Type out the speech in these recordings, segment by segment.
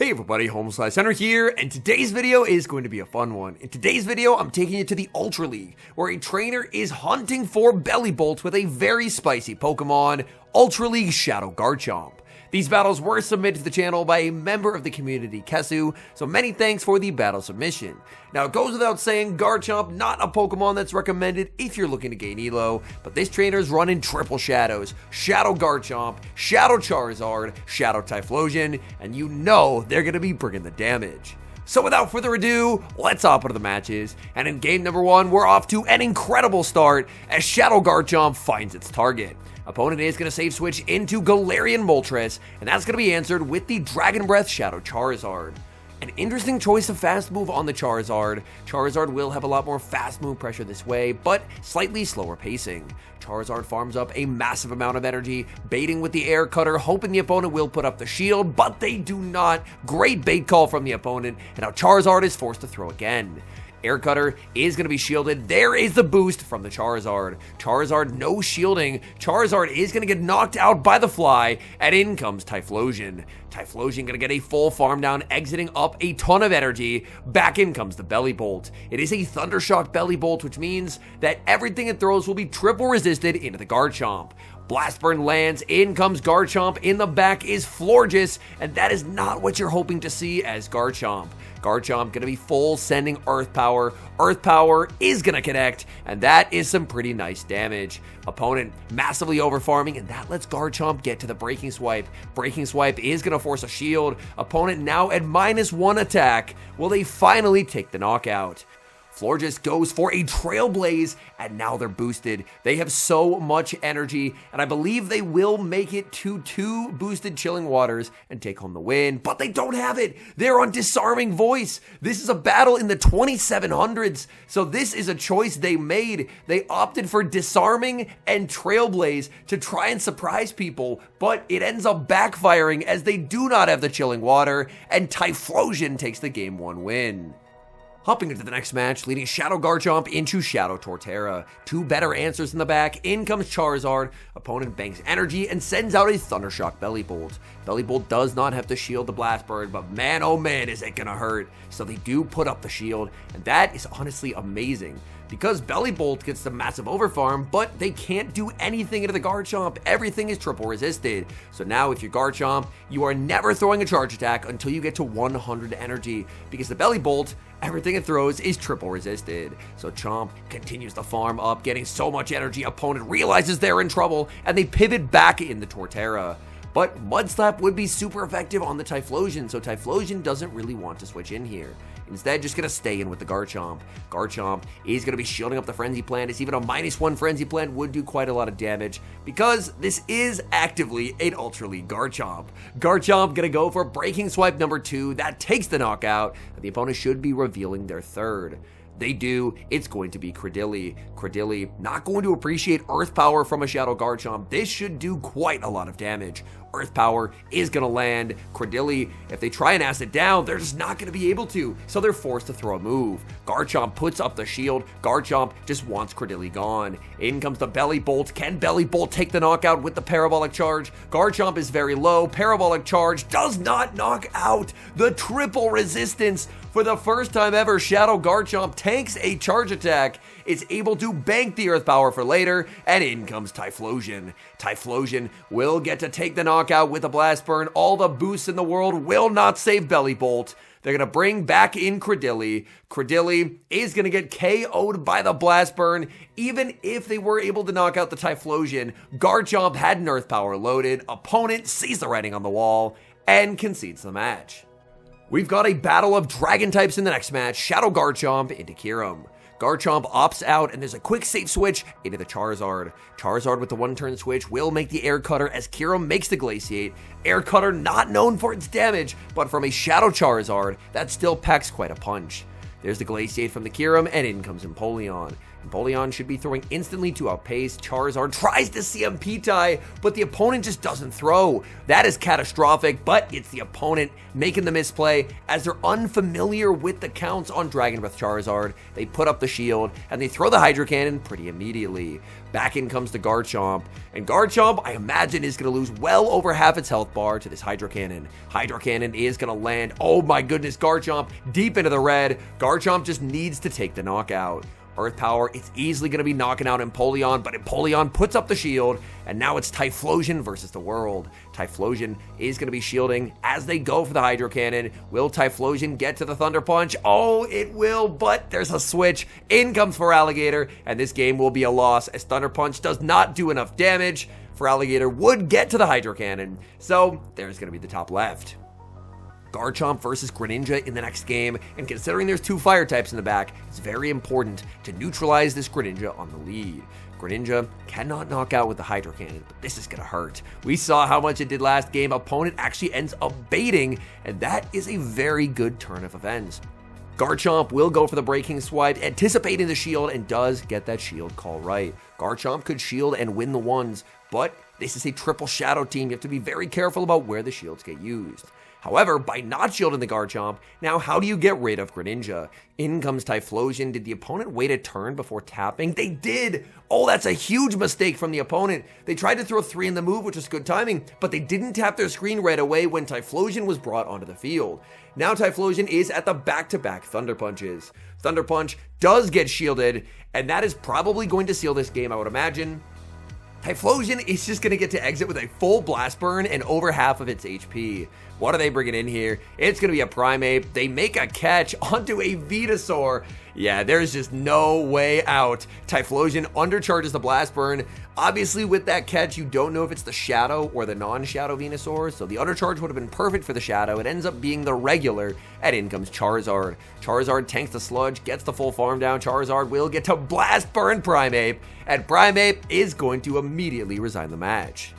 Hey everybody, HomeSliceHenry here, and today's video is going to be a fun one. In today's video, I'm taking you to the Ultra League, where a trainer is hunting for BELLIBOLT with a very spicy Pokemon, Ultra League Shadow Garchomp. These battles were submitted to the channel by a member of the community, Kesu, so many thanks for the battle submission. Now it goes without saying, Garchomp not a Pokemon that's recommended if you're looking to gain Elo, but this trainer is running triple shadows, Shadow Garchomp, Shadow Charizard, Shadow Typhlosion, and you know they're going to be bringing the damage. So without further ado, let's hop into the matches, and in game number 1, we're off to an incredible start as Shadow Garchomp finds its target. Opponent is going to save switch into Galarian Moltres, and that's going to be answered with the Dragon Breath Shadow Charizard. An interesting choice of fast move on the Charizard. Charizard will have a lot more fast move pressure this way, but slightly slower pacing. Charizard farms up a massive amount of energy, baiting with the Air Cutter, hoping the opponent will put up the shield, but they do not. Great bait call from the opponent, and now Charizard is forced to throw again. Air Cutter is going to be shielded. There is the boost from the Charizard. Charizard no shielding. Charizard is going to get knocked out by the fly, and in comes Typhlosion. Typhlosion going to get a full farm down, exiting up a ton of energy. Back in comes the BELLIBOLT. It is a Thundershock BELLIBOLT, which means that everything it throws will be triple resisted into the Garchomp. Blast Burn lands, in comes Garchomp, in the back is Florges, and that is not what you're hoping to see as Garchomp. Garchomp gonna be full sending Earth Power. Earth Power is gonna connect, and that is some pretty nice damage. Opponent massively overfarming, and that lets Garchomp get to the Breaking Swipe. Breaking Swipe is gonna force a shield. Opponent now at -1 attack. Will they finally take the knockout? Florges goes for a Trailblaze, and now they're boosted. They have so much energy, and I believe they will make it to 2 boosted Chilling Waters and take home the win, but they don't have it. They're on Disarming Voice. This is a battle in the 2700s, so this is a choice they made. They opted for Disarming and Trailblaze to try and surprise people, but it ends up backfiring as they do not have the Chilling Water, and Typhlosion takes the Game 1 win. Hopping into the next match, leading Shadow Garchomp into Shadow Torterra. 2 better answers in the back. In comes Charizard. Opponent banks energy and sends out a Thundershock BELLIBOLT. BELLIBOLT does not have to shield the Blast Bird, but man, oh man, is it gonna hurt. So they do put up the shield, and that is honestly amazing. Because BELLIBOLT gets the massive overfarm, but they can't do anything into the Garchomp. Everything is triple resisted. So now if you're Garchomp, you are never throwing a charge attack until you get to 100 energy. Because the BELLIBOLT, everything it throws is triple resisted. So Chomp continues to farm up, getting so much energy. Opponent realizes they're in trouble, and they pivot back in the Torterra. But Mud Slap would be super effective on the Typhlosion, so Typhlosion doesn't really want to switch in here. Instead, just gonna stay in with the Garchomp. Garchomp is gonna be shielding up the Frenzy Plant, as even a -1 Frenzy Plant would do quite a lot of damage, because this is actively an Ultra League Garchomp. Garchomp gonna go for Breaking Swipe number 2, that takes the knockout, and the opponent should be revealing their third. They do, it's going to be Credilli. Credilli not going to appreciate Earth Power from a Shadow Garchomp. This should do quite a lot of damage. Earth Power is going to land. Credilli, if they try and acid down, they're just not going to be able to, so they're forced to throw a move. Garchomp puts up the shield. Garchomp just wants Credilli gone. In comes the BELLIBOLT. Can BELLIBOLT take the knockout with the Parabolic Charge? Garchomp is very low. Parabolic Charge does not knock out. The triple resistance. For the first time ever, Shadow Garchomp tanks a charge attack, is able to bank the Earth Power for later, and in comes Typhlosion. Typhlosion will get to take the knockout with a Blast Burn. All the boosts in the world will not save BELLIBOLT. They're going to bring back in Credilli. Credilli is going to get KO'd by the Blast Burn. Even if they were able to knock out the Typhlosion, Garchomp had an Earth Power loaded. Opponent sees the writing on the wall and concedes the match. We've got a battle of Dragon types in the next match. Shadow Garchomp into Kyurem. Garchomp opts out, and there's a quick safe switch into the Charizard. Charizard with the 1-turn switch will make the Air Cutter as Kyurem makes the Glaciate. Air Cutter not known for its damage, but from a Shadow Charizard, that still packs quite a punch. There's the Glaciate from the Kyurem, and in comes Empoleon. Empoleon should be throwing instantly to outpace. Charizard tries to CMP tie, but the opponent just doesn't throw. That is catastrophic, but it's the opponent making the misplay as they're unfamiliar with the counts on Dragon Breath Charizard. They put up the shield and they throw the Hydro Cannon pretty immediately. Back in comes the Garchomp, and Garchomp, I imagine, is going to lose well over half its health bar to this Hydro Cannon. Hydro Cannon is going to land. Oh my goodness, Garchomp deep into the red. Garchomp just needs to take the knockout. Earth Power, it's easily going to be knocking out Empoleon, but Empoleon puts up the shield, and now it's Typhlosion versus the world. Typhlosion is going to be shielding as they go for the Hydro Cannon. Will Typhlosion get to the Thunder Punch? Oh, it will, but there's a switch. In comes Feraligatr, and this game will be a loss as Thunder Punch does not do enough damage. Feraligatr would get to the Hydro Cannon, so there's going to be the top left. Garchomp versus Greninja in the next game, and considering there's two fire types in the back, it's very important to neutralize this Greninja on the lead. Greninja cannot knock out with the Hydro Cannon, but this is going to hurt. We saw how much it did last game. Opponent actually ends up baiting, and that is a very good turn of events. Garchomp will go for the Breaking Swipe, anticipating the shield, and does get that shield call right. Garchomp could shield and win the ones, but this is a triple shadow team. You have to be very careful about where the shields get used. However, by not shielding the Garchomp, now how do you get rid of Greninja? In comes Typhlosion. Did the opponent wait a turn before tapping? They did! Oh, that's a huge mistake from the opponent. They tried to throw 3 in the move, which was good timing, but they didn't tap their screen right away when Typhlosion was brought onto the field. Now Typhlosion is at the back-to-back Thunder Punches. Thunder Punch does get shielded, and that is probably going to seal this game, I would imagine. Typhlosion is just going to get to exit with a full Blast Burn and over half of its HP. What are they bringing in here? It's going to be a Primeape. They make a catch onto a Venusaur. Yeah, there's just no way out. Typhlosion undercharges the Blast Burn. Obviously, with that catch, you don't know if it's the Shadow or the non-Shadow Venusaur, so the undercharge would have been perfect for the Shadow. It ends up being the regular, and in comes Charizard. Charizard tanks the Sludge, gets the full farm down. Charizard will get to Blast Burn Primeape, and Primeape is going to immediately resign the match.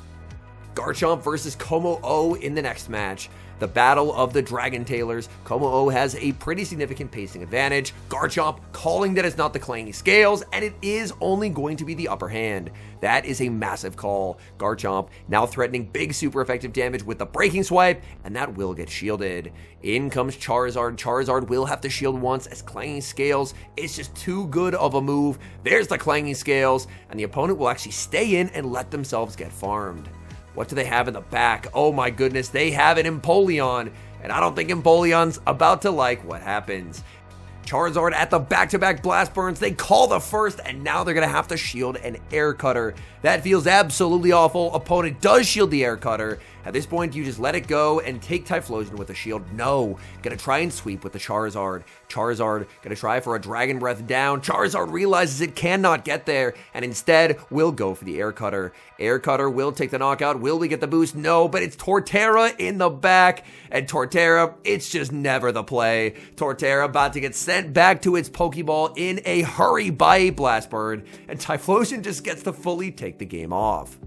Garchomp versus Como-O in the next match. The battle of the Dragon Tailors. Como-O has a pretty significant pacing advantage. Garchomp calling that it's not the Clanging Scales, and it is only going to be the upper hand. That is a massive call. Garchomp now threatening big super effective damage with the Breaking Swipe, and that will get shielded. In comes Charizard. Charizard will have to shield once as Clanging Scales is just too good of a move. There's the Clanging Scales, and the opponent will actually stay in and let themselves get farmed. What do they have in the back? Oh my goodness, they have an Empoleon, and I don't think Empoleon's about to like what happens. Charizard at the back-to-back Blast Burns. They call the first, and now they're going to have to shield an Air Cutter. That feels absolutely awful. Opponent does shield the Air Cutter. At this point, you just let it go and take Typhlosion with a shield. No, gonna try and sweep with the Charizard. Charizard gonna try for a Dragon Breath down. Charizard realizes it cannot get there, and instead will go for the Air Cutter. Air Cutter will take the knockout. Will we get the boost? No, but it's Torterra in the back, and Torterra, it's just never the play. Torterra about to get sent back to its Pokeball in a hurry by a Blast Burn, and Typhlosion just gets to fully take the game off.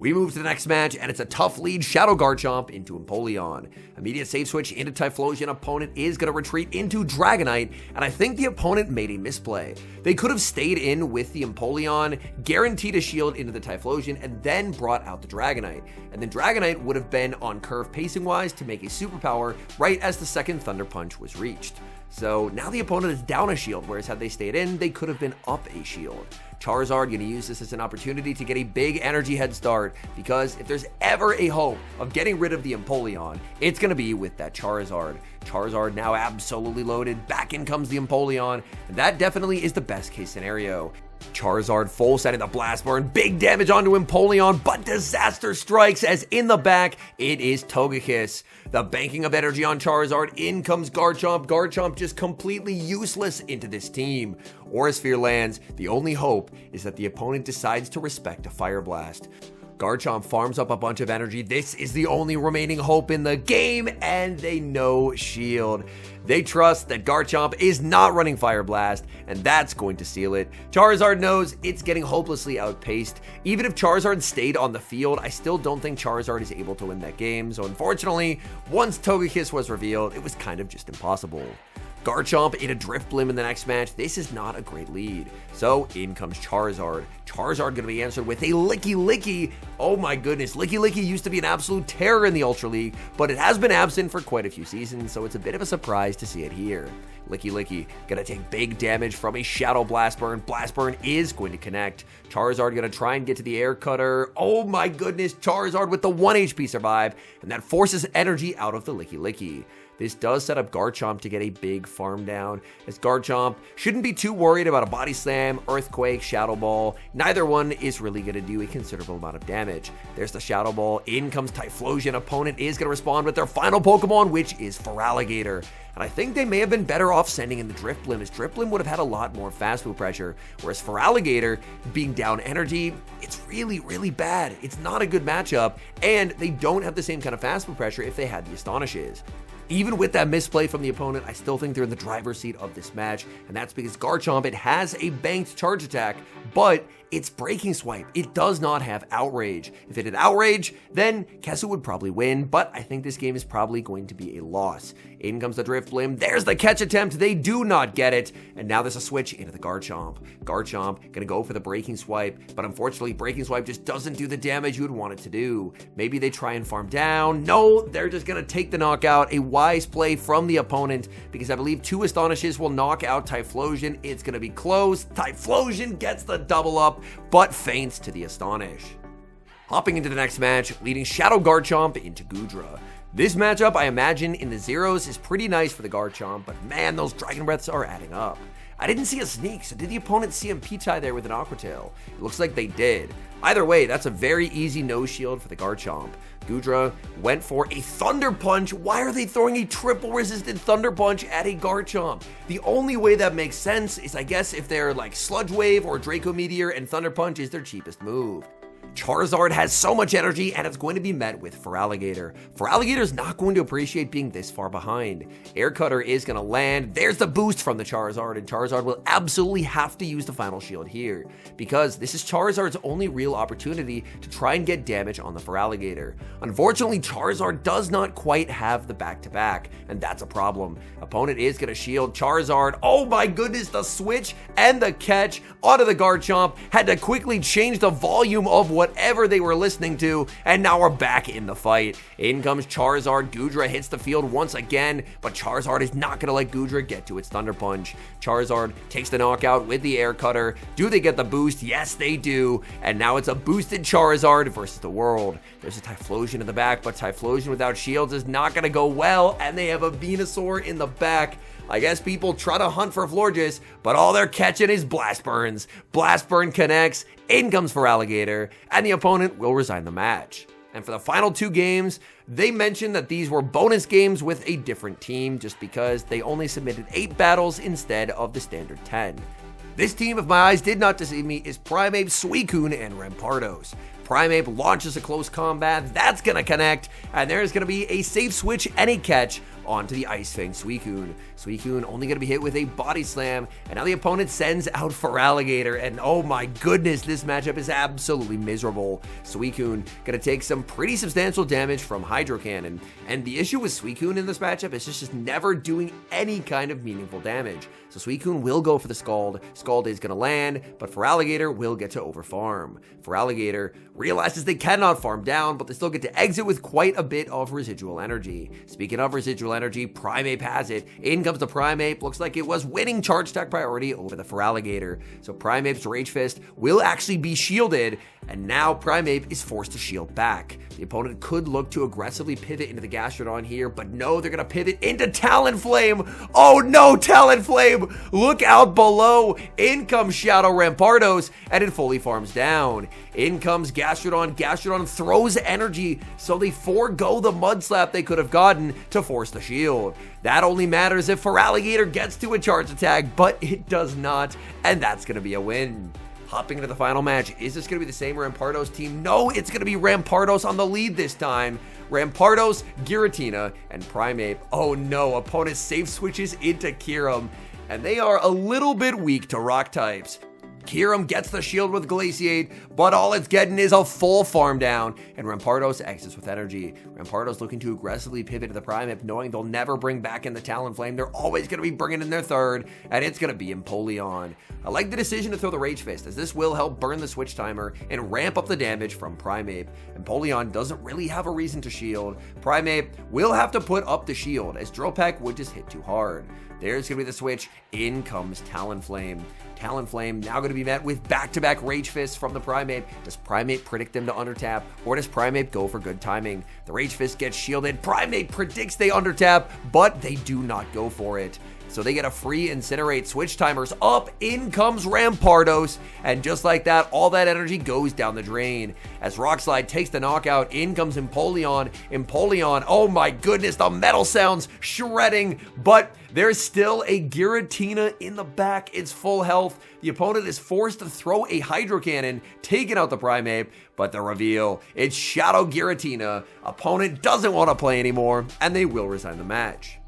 We move to the next match, and it's a tough lead Shadow Garchomp into Empoleon. Immediate save switch into Typhlosion. Opponent is going to retreat into Dragonite, and I think the opponent made a misplay. They could have stayed in with the Empoleon, guaranteed a shield into the Typhlosion, and then brought out the Dragonite. And then Dragonite would have been on curve pacing-wise to make a superpower right as the second Thunder Punch was reached. So now the opponent is down a shield, whereas had they stayed in, they could have been up a shield. Charizard going to use this as an opportunity to get a big energy head start, because if there's ever a hope of getting rid of the Empoleon, it's going to be with that Charizard. Charizard now absolutely loaded, back in comes the Empoleon, and that definitely is the best case scenario. Charizard full setting the Blast Burn, big damage onto Empoleon, but disaster strikes as in the back, it is Togekiss. The banking of energy on Charizard, in comes Garchomp. Garchomp just completely useless into this team. Aura Sphere lands, the only hope is that the opponent decides to respect a Fire Blast. Garchomp farms up a bunch of energy. This is the only remaining hope in the game, and they no shield. They trust that Garchomp is not running Fire Blast, and that's going to seal it. Charizard knows it's getting hopelessly outpaced. Even if Charizard stayed on the field, I still don't think Charizard is able to win that game. So unfortunately, once Togekiss was revealed, it was kind of just impossible. Garchomp into Driftblim in the next match. This is not a great lead. So in comes Charizard. Charizard going to be answered with a Licky Licky. Oh my goodness, Licky Licky used to be an absolute terror in the Ultra League, but it has been absent for quite a few seasons, so it's a bit of a surprise to see it here. Licky Licky gonna take big damage from a Shadow Blast Burn. Blast Burn is going to connect. Charizard gonna try and get to the Air Cutter. Oh my goodness, Charizard with the 1 HP survive, and that forces energy out of the Licky Licky. This does set up Garchomp to get a big farm down, as Garchomp shouldn't be too worried about a Body Slam, Earthquake, Shadow Ball. Neither one is really going to do a considerable amount of damage. There's the Shadow Ball. In comes Typhlosion. Opponent is going to respond with their final Pokemon, which is Feraligatr. And I think they may have been better off sending in the Driftblim, as Driftblim would have had a lot more fast move pressure, whereas Feraligatr, being down energy, it's really, really bad. It's not a good matchup, and they don't have the same kind of fast move pressure if they had the Astonishes. Even with that misplay from the opponent, I still think they're in the driver's seat of this match, and that's because Garchomp, it has a banked charge attack, but it's Breaking Swipe. It does not have Outrage. If it had Outrage, then Kesu would probably win, but I think this game is probably going to be a loss. In comes the Driftblim. There's the catch attempt. They do not get it, and now there's a switch into the Garchomp. Garchomp gonna go for the Breaking Swipe, but unfortunately, Breaking Swipe just doesn't do the damage you would want it to do. Maybe they try and farm down. No, they're just gonna take the knockout. A wise play from the opponent, because I believe 2 Astonishes will knock out Typhlosion. It's gonna be close. Typhlosion gets the double up, but feints to the Astonish. Hopping into the next match, leading Shadow Garchomp into Goodra. This matchup, I imagine, in the zeros is pretty nice for the Garchomp, but man, those Dragon Breaths are adding up. I didn't see a sneak, so did the opponent see him P-tie there with an Aqua Tail? It looks like they did. Either way, that's a very easy no shield for the Garchomp. Goodra went for a Thunder Punch. Why are they throwing a triple resisted Thunder Punch at a Garchomp? The only way that makes sense is, I guess, if they're like Sludge Wave or Draco Meteor and Thunder Punch is their cheapest move. Charizard has so much energy, and it's going to be met with Feraligatr. Feraligatr is not going to appreciate being this far behind. Air Cutter is going to land. There's the boost from the Charizard, and Charizard will absolutely have to use the final shield here, because this is Charizard's only real opportunity to try and get damage on the Feraligatr. Unfortunately, Charizard does not quite have the back-to-back, and that's a problem. Opponent is going to shield Charizard. Oh my goodness, the switch and the catch onto the Garchomp. Had to quickly change the volume of whatever they were listening to, and now we're back in the fight. In comes Charizard. Goodra hits the field once again, but Charizard is not going to let Goodra get to its Thunder Punch. Charizard takes the knockout with the Air Cutter. Do they get the boost? Yes, they do. And now it's a boosted Charizard versus the world. There's a Typhlosion in the back, but Typhlosion without shields is not going to go well, and they have a Venusaur in the back. I guess people try to hunt for Florges, but all they're catching is Blast Burns. Blast Burn connects, in comes Feraligatr, and the opponent will resign the match. And for the final 2 games, they mentioned that these were bonus games with a different team, just because they only submitted 8 battles instead of the standard 10. This team, if my eyes did not deceive me, is Primeape, Suicune, and Rampardos. Primeape launches a close combat, that's gonna connect, and there's gonna be a safe switch and a catch onto the Ice Fang Suicune. Suicune only gonna be hit with a Body Slam, and now the opponent sends out Feraligatr, and oh my goodness, this matchup is absolutely miserable. Suicune gonna take some pretty substantial damage from Hydro Cannon, and the issue with Suicune in this matchup is just never doing any kind of meaningful damage. So Suicune will go for the Scald. Scald is gonna land, but Feraligatr will get to overfarm. Feraligatr realizes they cannot farm down, but they still get to exit with quite a bit of residual energy. Speaking of residual energy, Primeape has it. In comes the Primeape. Looks like it was winning charge attack priority over the Feraligatr. So Primeape's Rage Fist will actually be shielded, and now Primeape is forced to shield back. The opponent could look to aggressively pivot into the Gastrodon here, but no, they're going to pivot into Talonflame. Oh no, Talonflame! Look out below. In comes Shadow Rampardos, and it fully farms down. In comes Gastrodon. Gastrodon throws energy, so they forego the Mud Slap they could have gotten to force the shield. That only matters if Feraligatr gets to a charge attack, but it does not, and that's going to be a win. Hopping into the final match, is this going to be the same Rampardos team? No, it's going to be Rampardos on the lead this time. Rampardos, Giratina, and Primeape. Oh no, opponent safe switches into Kyurem, and they are a little bit weak to rock types. Kyurem gets the shield with Glaciate, but all it's getting is a full farm down, and Rampardos exits with energy. Rampardos looking to aggressively pivot to the Primeape, knowing they'll never bring back in the Talonflame. They're always going to be bringing in their third, and it's going to be Empoleon. I like the decision to throw the Rage Fist, as this will help burn the switch timer and ramp up the damage from Primeape. Empoleon doesn't really have a reason to shield. Primeape will have to put up the shield, as Drill Peck would just hit too hard. There's going to be the switch. In comes Talonflame. Talonflame now going to be met with back-to-back Rage Fists from the Primeape. Does Primeape predict them to undertap, or does Primeape go for good timing? The Rage Fist gets shielded. Primeape predicts they undertap, but they do not go for it. So they get a free Incinerate. Switch timer's up. In comes Rampardos. And just like that, all that energy goes down the drain. As Rock Slide takes the knockout, in comes Empoleon. Empoleon, oh my goodness, the metal sounds shredding. But there's still a Giratina in the back. It's full health. The opponent is forced to throw a Hydro Cannon, taking out the Primeape. But the reveal, it's Shadow Giratina. Opponent doesn't want to play anymore, and they will resign the match.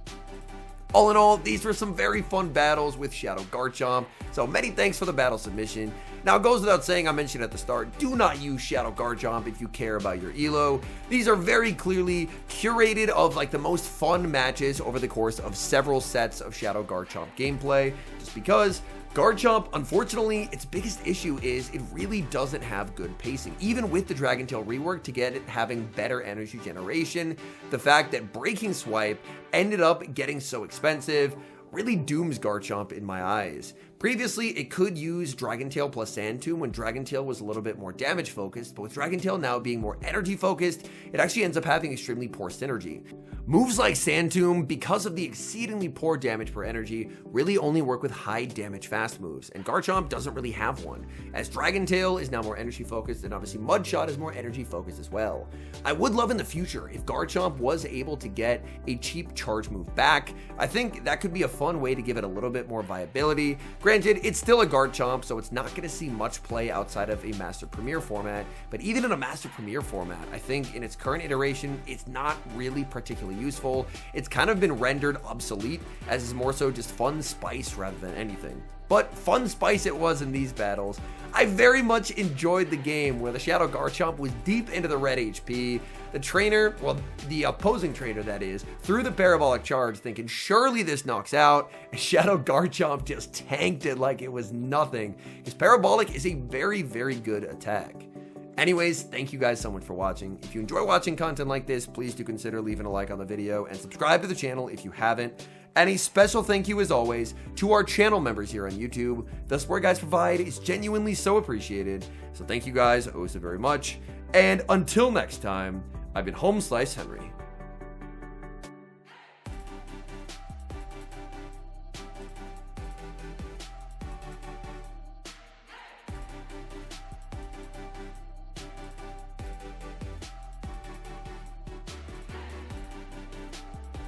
All in all, these were some very fun battles with Shadow Garchomp, so many thanks for the battle submission. Now, it goes without saying, I mentioned at the start, do not use Shadow Garchomp if you care about your elo. These are very clearly curated of like the most fun matches over the course of several sets of Shadow Garchomp gameplay, just because Garchomp, unfortunately, its biggest issue is it really doesn't have good pacing. Even with the Dragon Tail rework to get it having better energy generation, the fact that Breaking Swipe ended up getting so expensive really dooms Garchomp in my eyes. Previously, it could use Dragon Tail plus Sand Tomb when Dragon Tail was a little bit more damage focused, but with Dragon Tail now being more energy focused, it actually ends up having extremely poor synergy. Moves like Sand Tomb, because of the exceedingly poor damage per energy, really only work with high damage fast moves, and Garchomp doesn't really have one, as Dragon Tail is now more energy focused, and obviously Mudshot is more energy focused as well. I would love in the future if Garchomp was able to get a cheap charge move back. I think that could be a fun way to give it a little bit more viability. Granted, it's still a Garchomp, so it's not going to see much play outside of a Master Premier format, but even in a Master Premier format, I think in its current iteration, it's not really particularly useful. It's kind of been rendered obsolete, as is more so just fun spice rather than anything. But fun spice it was in these battles. I very much enjoyed the game where the Shadow Garchomp was deep into the red HP. The trainer, well, the opposing trainer that is, threw the Parabolic Charge thinking surely this knocks out, and Shadow Garchomp just tanked it like it was nothing. His Parabolic is a very, very good attack. Anyways, thank you guys so much for watching. If you enjoy watching content like this, please do consider leaving a like on the video and subscribe to the channel if you haven't. And a special thank you, as always, to our channel members here on YouTube. The support guys provide is genuinely so appreciated. So thank you guys oh so very much. And until next time, I've been HomeSliceHenry.